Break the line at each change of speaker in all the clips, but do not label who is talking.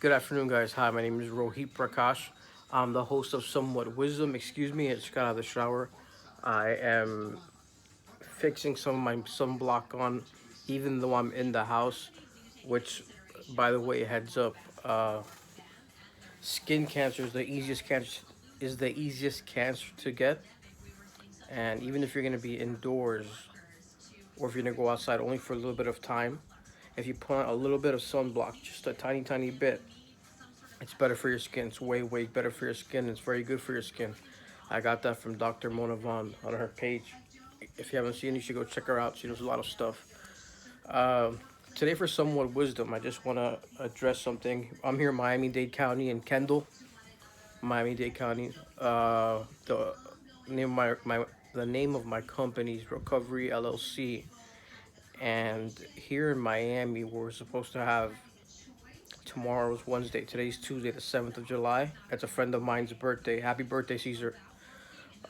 Good afternoon, guys. Hi, my name is Rohit Prakash. I'm the host of Somewhat Wisdom. Excuse me, I just got out of the shower. I am fixing some of my sunblock on, even though I'm in the house. Which, by the way, heads up, skin cancer is the easiest cancer to get. And even if you're gonna be indoors, or if you're gonna go outside only for a little bit of time, if you put on a little bit of sunblock, just a tiny, tiny bit, it's better for your skin. It's way, way better for your skin. It's very good for your skin. I got that from Dr. Mona Vaughn on her page. If you haven't seen it, you should go check her out. She does a lot of stuff. Today, for Somewhat Wisdom, I just want to address something. I'm here in Miami-Dade County in Kendall, Miami-Dade County. The name of the name of my company is Recovery LLC. And here in Miami, we're supposed to have tomorrow's Wednesday. Today's Tuesday, the 7th of July. It's a friend of mine's birthday. Happy birthday, Caesar.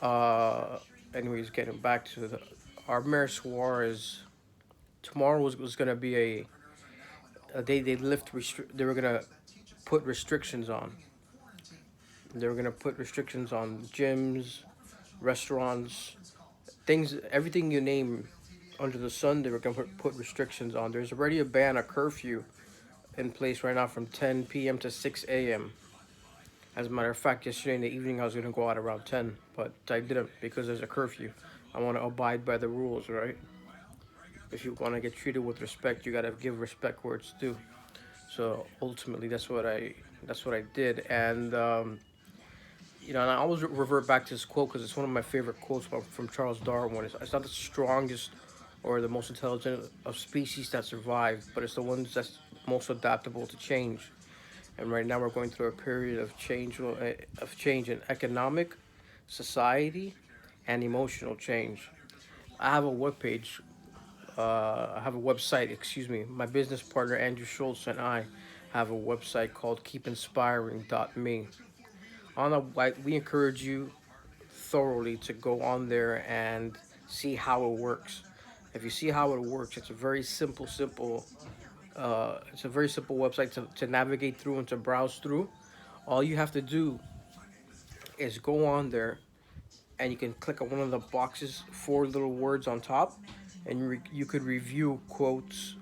Uh, Anyways, getting back to our Mayor Suarez. Tomorrow was gonna be a day they were gonna put restrictions on. They were gonna put restrictions on gyms, restaurants, things, everything you name under the sun. They were gonna put restrictions on. There's already a curfew in place right now from 10 p.m. to 6 a.m. As a matter of fact, yesterday in the evening I was gonna go out around 10, but I didn't because there's a curfew. I want to abide by the rules, right? If you want to get treated with respect, you gotta give respect where it's due. So ultimately, that's what I did, and and I always revert back to this quote because it's one of my favorite quotes from Charles Darwin. It's not the strongest or the most intelligent of species that survive, but it's the ones that's most adaptable to change. And right now we're going through a period of change in economic, society, and emotional change. I have a webpage. I have a website. Excuse me. My business partner Andrew Schultz and I have a website called KeepInspiring.me. On the we encourage you thoroughly to go on there and see how it works. If you see how it works, it's a very simple website to navigate through and to browse through. All you have to do is go on there and you can click on one of the boxes, four little words on top, and you could review quotes,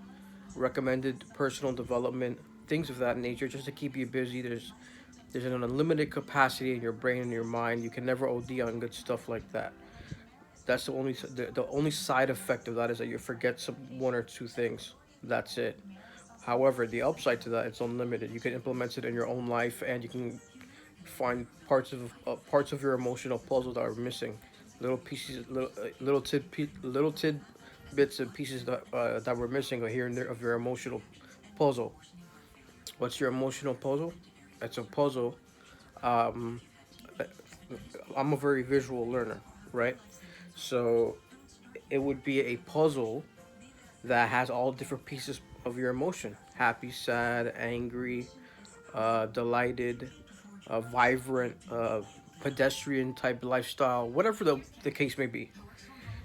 recommended personal development, things of that nature, just to keep you busy. There's an unlimited capacity in your brain and your mind. You can never OD on good stuff like that. That's the only side effect of that is that you forget some one or two things. That's it. However, the upside to that, it's unlimited. You can implement it in your own life, and you can find parts of your emotional puzzle that are missing, little pieces, little tidbits and pieces that were missing here and there of your emotional puzzle. What's your emotional puzzle? It's a puzzle. Um, I'm a very visual learner, right? So it would be a puzzle that has all different pieces of your emotion: happy, sad, angry, delighted, vibrant, pedestrian type lifestyle, whatever the case may be.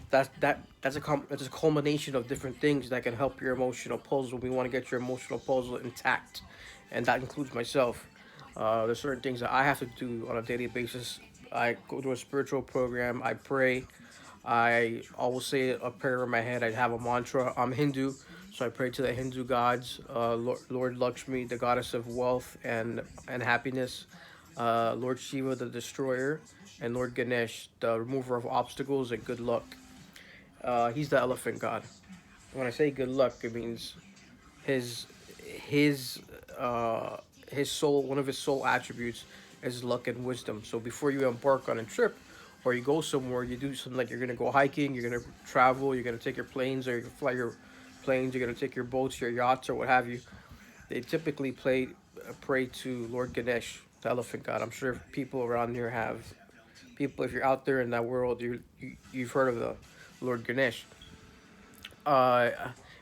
That's a culmination of different things that can help your emotional puzzle. We want to get your emotional puzzle intact, and that includes myself. There's certain things that I have to do on a daily basis. I go to a spiritual program. I pray. I always say a prayer in my head. I have a mantra. I'm Hindu, so I pray to the Hindu gods, Lord Lakshmi, the goddess of wealth and happiness, Lord Shiva, the destroyer, and Lord Ganesh, the remover of obstacles and good luck. He's the elephant god. When I say good luck, it means his his uh, his soul. One of his soul attributes is luck and wisdom. So before you embark on a trip, or you go somewhere, you do something like you're gonna go hiking, you're gonna travel, you're gonna take your planes, or you fly your planes, you're gonna take your boats, your yachts, or what have you. They typically pray to Lord Ganesh, the elephant god. I'm sure people around here have people. If you're out there in that world, you've heard of the Lord Ganesh. Uh,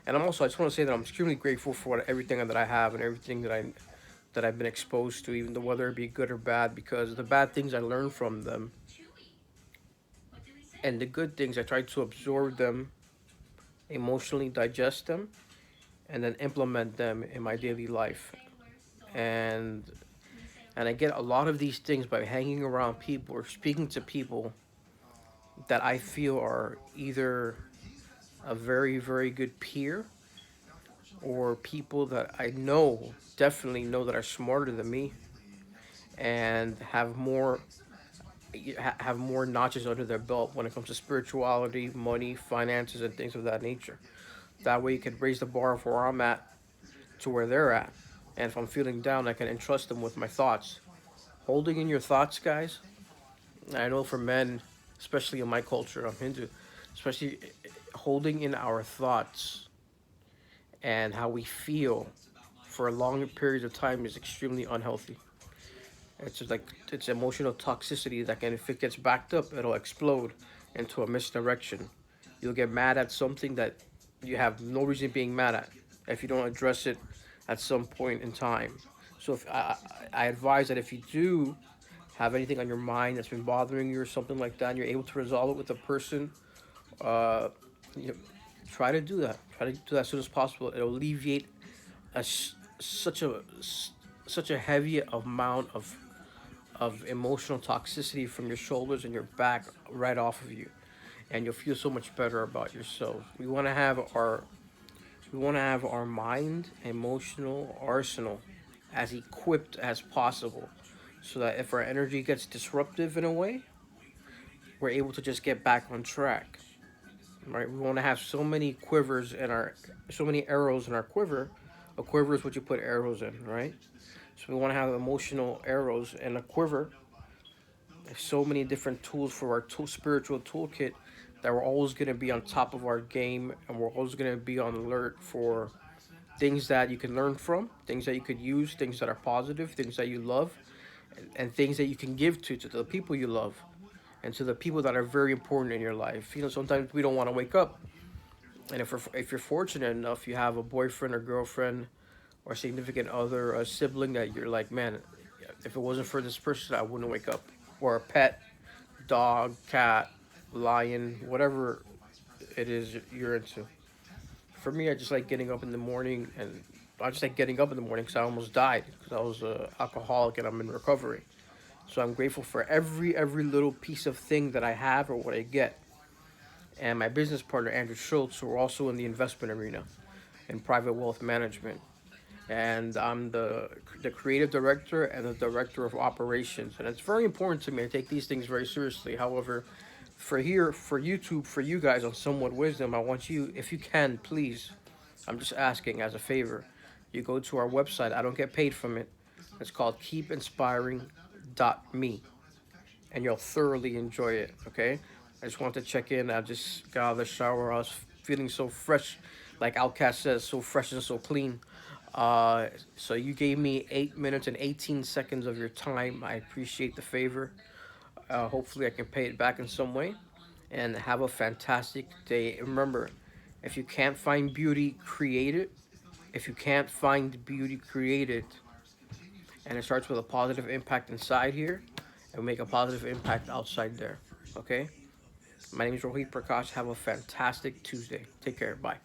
and I just want to say that I'm extremely grateful for everything that I have and everything that I've been exposed to, even the whether it be good or bad, because the bad things I learn from them, and the good things I try to absorb them, emotionally digest them, and then implement them in my daily life. and I get a lot of these things by hanging around people or speaking to people that I feel are either a very, very good peer, or people that I know, definitely know, that are smarter than me and have more notches under their belt when it comes to spirituality, money, finances, and things of that nature. That way, you can raise the bar of where I'm at to where they're at. And if I'm feeling down, I can entrust them with my thoughts. Holding in your thoughts, guys. I know for men, especially in my culture, I'm Hindu, especially holding in our thoughts and how we feel for a long period of time is extremely unhealthy. It's just like it's emotional toxicity that can, if it gets backed up, it'll explode into a misdirection. You'll get mad at something that you have no reason being mad at if you don't address it at some point in time. So if I advise that if you do have anything on your mind that's been bothering you or something like that, and you're able to resolve it with a person, uh, you try to do that. Try to do that as soon as possible. It'll alleviate a, such a such a heavy amount of emotional toxicity from your shoulders and your back right off of you, and you'll feel so much better about yourself. We want to have our mind emotional arsenal as equipped as possible, so that if our energy gets disruptive in a way, we're able to just get back on track. Right? We want to have so many arrows in our quiver. A quiver is what you put arrows in, right? So we want to have emotional arrows in a quiver. There's so many different tools for our spiritual toolkit that we're always going to be on top of our game, and we're always going to be on alert for things that you can learn from, things that you could use, things that are positive, things that you love, and things that you can give to the people you love and to the people that are very important in your life. Sometimes we don't want to wake up, and if you're fortunate enough, you have a boyfriend or girlfriend or significant other, a sibling that you're like, man, if it wasn't for this person, I wouldn't wake up. Or a pet, dog, cat, lion, whatever it is you're into. For me, I just like getting up in the morning, and I just like getting up in the morning because I almost died because I was an alcoholic and I'm in recovery. So I'm grateful for every little piece of thing that I have or what I get. And my business partner Andrew Schultz, who are also in the investment arena in private wealth management, and I'm the creative director and the director of operations. And it's very important to me. I take these things very seriously. However, for YouTube, for you guys on Somewhat Wisdom, I want you, if you can, please, I'm just asking as a favor, you go to our website. I don't get paid from it. It's called keepinspiring.me, and you'll thoroughly enjoy it. Okay, I just wanted to check in. I just got out of the shower. I was feeling so fresh, like Outcast says, so fresh and so clean. So you gave me 8 minutes and 18 seconds of your time. I appreciate the favor. Hopefully, I can pay it back in some way. And have a fantastic day. Remember, if you can't find beauty, create it. If you can't find beauty, create it. And it starts with a positive impact inside here, and make a positive impact outside there. Okay? My name is Rohit Prakash. Have a fantastic Tuesday. Take care. Bye.